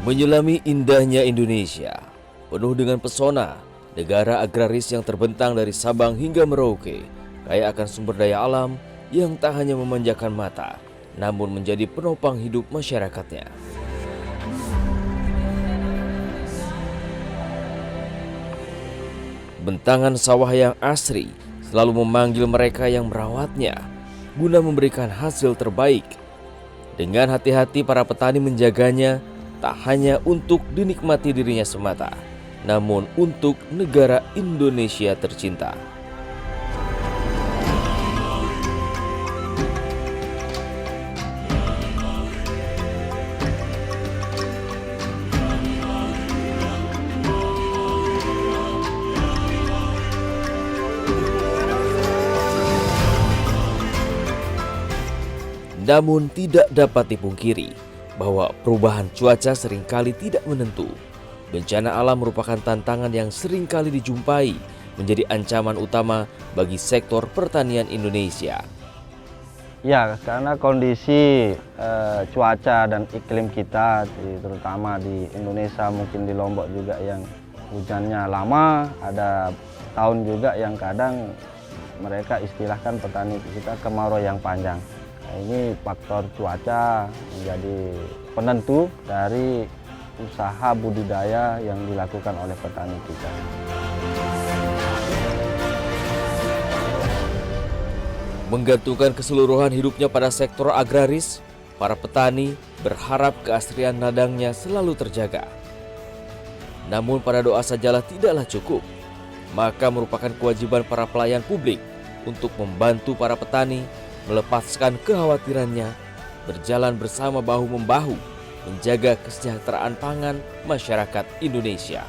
Menyelami indahnya Indonesia, penuh dengan pesona, negara agraris yang terbentang dari Sabang hingga Merauke, kaya akan sumber daya alam yang tak hanya memanjakan mata, namun menjadi penopang hidup masyarakatnya. Bentangan sawah yang asri selalu memanggil mereka yang merawatnya, guna memberikan hasil terbaik. Dengan hati-hati para petani menjaganya, tak hanya untuk dinikmati dirinya semata, namun untuk negara Indonesia tercinta. Namun tidak dapat dipungkiri bahwa perubahan cuaca seringkali tidak menentu. Bencana alam merupakan tantangan yang seringkali dijumpai menjadi ancaman utama bagi sektor pertanian Indonesia. Ya, karena kondisi cuaca dan iklim kita, terutama di Indonesia, mungkin di Lombok juga yang hujannya lama, ada tahun juga yang kadang mereka istilahkan petani kita kemarau yang panjang. Nah, ini faktor cuaca menjadi penentu dari usaha budidaya yang dilakukan oleh petani kita. Menggantungkan keseluruhan hidupnya pada sektor agraris, para petani berharap keasrian ladangnya selalu terjaga. Namun pada doa sajalah tidaklah cukup, maka merupakan kewajiban para pelayan publik untuk membantu para petani melepaskan kekhawatirannya, berjalan bersama bahu-membahu, menjaga kesejahteraan pangan masyarakat Indonesia.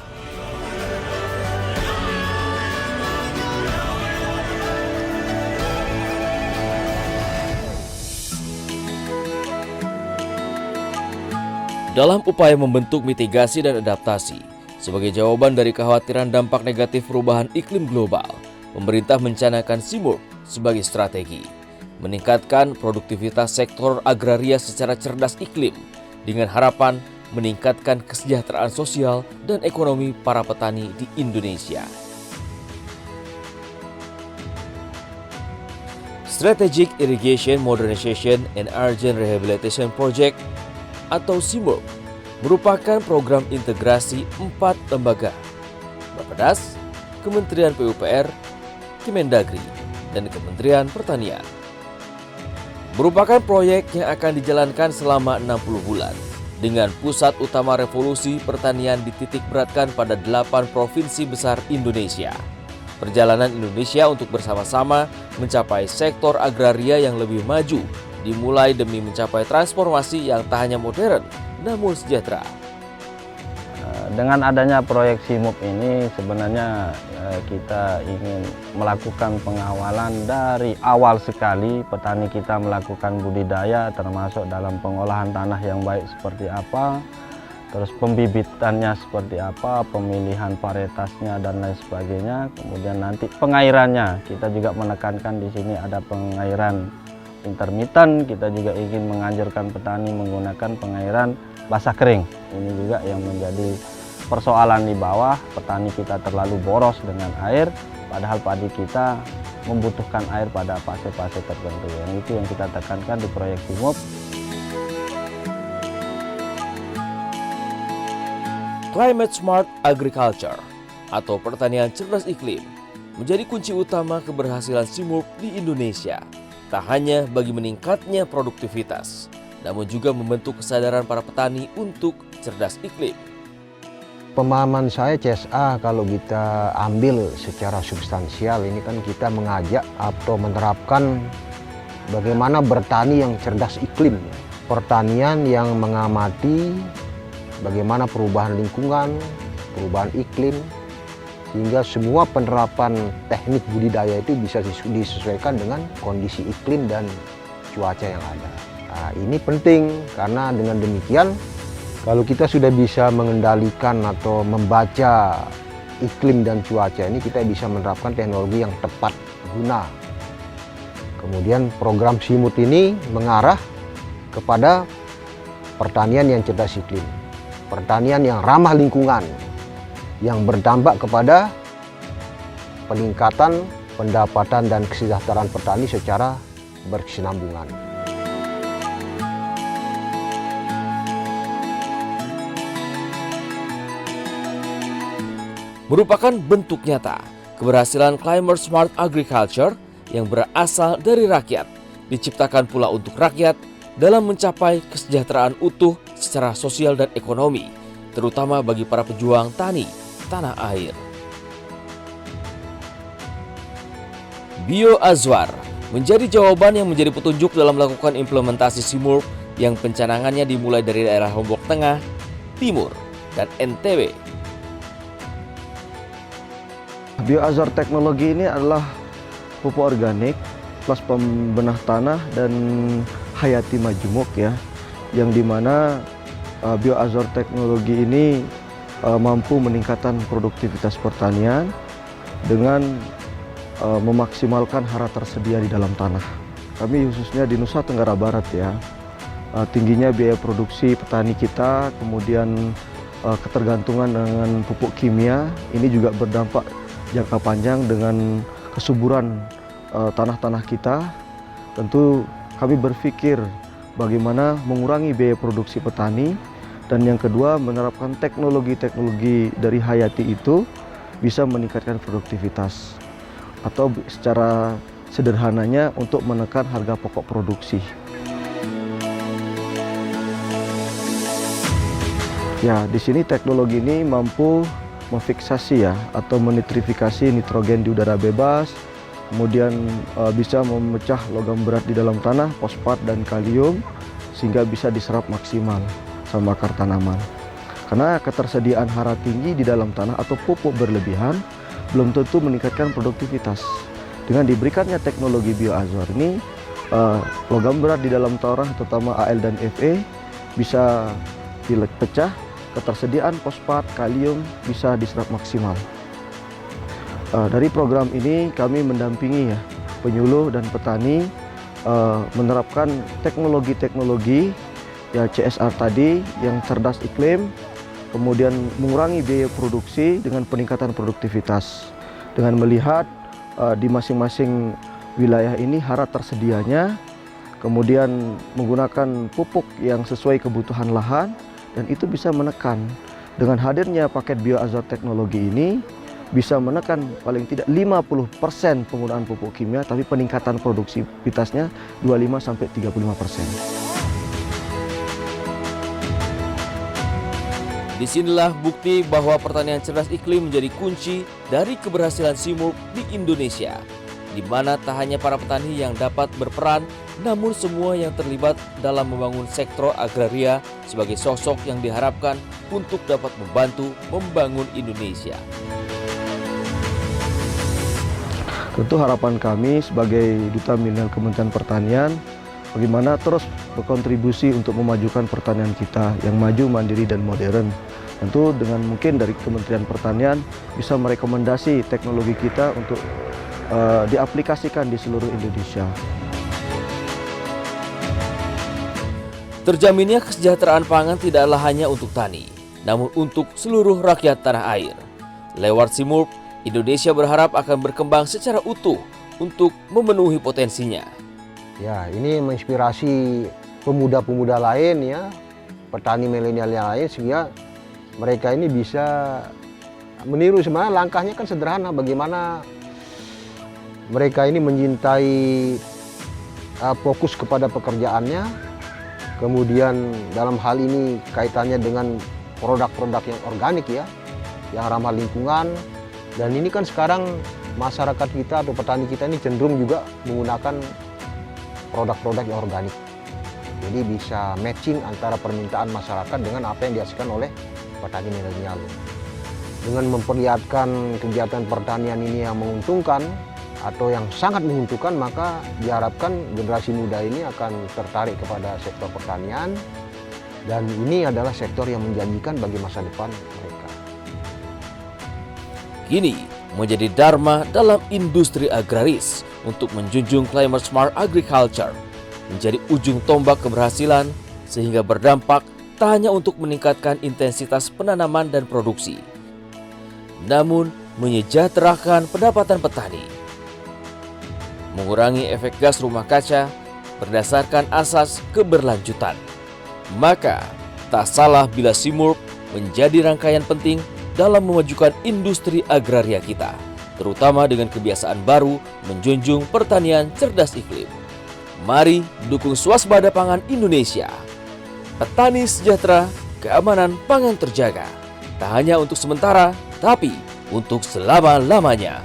Dalam upaya membentuk mitigasi dan adaptasi, sebagai jawaban dari kekhawatiran dampak negatif perubahan iklim global, pemerintah mencanangkan SIMURP sebagai strategi meningkatkan produktivitas sektor agraria secara cerdas iklim dengan harapan meningkatkan kesejahteraan sosial dan ekonomi para petani di Indonesia. Strategic Irrigation Modernization and Urgent Rehabilitation Project atau SIMURP merupakan program integrasi 4 lembaga: Bappedas, Kementerian PUPR, Kemendagri, dan Kementerian Pertanian. Merupakan proyek yang akan dijalankan selama 60 bulan dengan pusat utama revolusi pertanian dititik beratkan pada 8 provinsi besar Indonesia. Perjalanan Indonesia untuk bersama-sama mencapai sektor agraria yang lebih maju dimulai demi mencapai transformasi yang tak hanya modern namun sejahtera. Dengan adanya proyek SIMURP ini sebenarnya kita ingin melakukan pengawalan dari awal sekali petani kita melakukan budidaya, termasuk dalam pengolahan tanah yang baik seperti apa, terus pembibitannya seperti apa, pemilihan varietasnya dan lain sebagainya. Kemudian nanti pengairannya, kita juga menekankan di sini ada pengairan intermiten. Kita juga ingin menganjurkan petani menggunakan pengairan basah kering. Ini juga yang menjadi persoalan di bawah, petani kita terlalu boros dengan air, padahal padi kita membutuhkan air pada fase-fase tertentu. Yang itu yang kita tekankan di proyek SIMURP. Climate Smart Agriculture atau pertanian cerdas iklim menjadi kunci utama keberhasilan SIMURP di Indonesia. Tak hanya bagi meningkatnya produktivitas, namun juga membentuk kesadaran para petani untuk cerdas iklim. Pemahaman saya CSA kalau kita ambil secara substansial ini kan kita mengajak atau menerapkan bagaimana bertani yang cerdas iklim. Pertanian yang mengamati bagaimana perubahan lingkungan, perubahan iklim, sehingga semua penerapan teknik budidaya itu bisa disesuaikan dengan kondisi iklim dan cuaca yang ada. Nah, ini penting karena dengan demikian kalau kita sudah bisa mengendalikan atau membaca iklim dan cuaca ini, kita bisa menerapkan teknologi yang tepat guna. Kemudian program SIMURP ini mengarah kepada pertanian yang cerdas iklim. pertanian yang ramah lingkungan, yang berdampak kepada peningkatan pendapatan dan kesejahteraan petani secara berkesinambungan. Merupakan bentuk nyata keberhasilan Climate Smart Agriculture yang berasal dari rakyat, diciptakan pula untuk rakyat dalam mencapai kesejahteraan utuh secara sosial dan ekonomi, terutama bagi para pejuang tani tanah air. Bioazwar menjadi jawaban yang menjadi petunjuk dalam melakukan implementasi Simurp yang pencanangannya dimulai dari daerah Lombok Tengah, Timur, dan NTB. Bioazwar teknologi ini adalah pupuk organik plus pembenah tanah dan hayati majemuk ya, yang dimana bioazwar teknologi ini mampu meningkatkan produktivitas pertanian dengan memaksimalkan hara tersedia di dalam tanah. Kami khususnya di Nusa Tenggara Barat ya, tingginya biaya produksi petani kita, kemudian ketergantungan dengan pupuk kimia ini juga berdampak jangka panjang dengan kesuburan tanah-tanah kita. Tentu kami berpikir bagaimana mengurangi biaya produksi petani, dan yang kedua menerapkan teknologi-teknologi dari hayati itu bisa meningkatkan produktivitas, atau secara sederhananya untuk menekan harga pokok produksi. Ya, di sini teknologi ini mampu memfiksasi ya atau menitrifikasi nitrogen di udara bebas, kemudian bisa memecah logam berat di dalam tanah, fosfat dan kalium, sehingga bisa diserap maksimal sama akar tanaman. Karena ketersediaan hara tinggi di dalam tanah atau pupuk berlebihan belum tentu meningkatkan produktivitas. Dengan diberikannya teknologi bioazwar ini, logam berat di dalam tanah terutama Al dan Fe bisa dipecah, ketersediaan fosfat, kalium bisa diserap maksimal. Dari program ini kami mendampingi ya penyuluh dan petani menerapkan teknologi-teknologi ya CSR tadi yang cerdas iklim, kemudian mengurangi biaya produksi dengan peningkatan produktivitas. Dengan melihat di masing-masing wilayah ini hara tersedianya, kemudian menggunakan pupuk yang sesuai kebutuhan lahan, dan itu bisa menekan. Dengan hadirnya paket bioazwar teknologi ini bisa menekan paling tidak 50% penggunaan pupuk kimia, tapi peningkatan produktivitasnya 25-35%. Disinilah bukti bahwa pertanian cerdas iklim menjadi kunci dari keberhasilan Simurp di Indonesia, di mana tak hanya para petani yang dapat berperan, namun semua yang terlibat dalam membangun sektor agraria sebagai sosok yang diharapkan untuk dapat membantu membangun Indonesia. Tentu harapan kami sebagai Duta Milenial Kementerian Pertanian, bagaimana terus berkontribusi untuk memajukan pertanian kita yang maju, mandiri, dan modern. Tentu dengan mungkin dari Kementerian Pertanian bisa merekomendasi teknologi kita untuk diaplikasikan di seluruh Indonesia. Terjaminnya kesejahteraan pangan tidaklah hanya untuk tani, namun untuk seluruh rakyat tanah air. Lewat Simurp, Indonesia berharap akan berkembang secara utuh untuk memenuhi potensinya. Ya, ini menginspirasi pemuda-pemuda lain ya, petani milenial yang lain, sehingga mereka ini bisa meniru. Sebenarnya langkahnya kan sederhana, bagaimana mereka ini mencintai fokus kepada pekerjaannya, kemudian dalam hal ini kaitannya dengan produk-produk yang organik ya, yang ramah lingkungan. Dan ini kan sekarang masyarakat kita atau petani kita ini cenderung juga menggunakan produk-produk yang organik. Jadi bisa matching antara permintaan masyarakat dengan apa yang dihasilkan oleh petani milenial. Dengan memperlihatkan kegiatan pertanian ini yang menguntungkan atau yang sangat menguntungkan, maka diharapkan generasi muda ini akan tertarik kepada sektor pertanian, dan ini adalah sektor yang menjanjikan bagi masa depan mereka. Kini menjadi dharma dalam industri agraris untuk menjunjung Climate Smart Agriculture, menjadi ujung tombak keberhasilan sehingga berdampak tak hanya untuk meningkatkan intensitas penanaman dan produksi, namun menyejahterakan pendapatan petani, mengurangi efek gas rumah kaca berdasarkan asas keberlanjutan. Maka, tak salah bila Simurp menjadi rangkaian penting dalam memajukan industri agraria kita, terutama dengan kebiasaan baru menjunjung pertanian cerdas iklim. Mari dukung swasembada pangan Indonesia. Petani sejahtera, keamanan pangan terjaga. Tak hanya untuk sementara, tapi untuk selama-lamanya.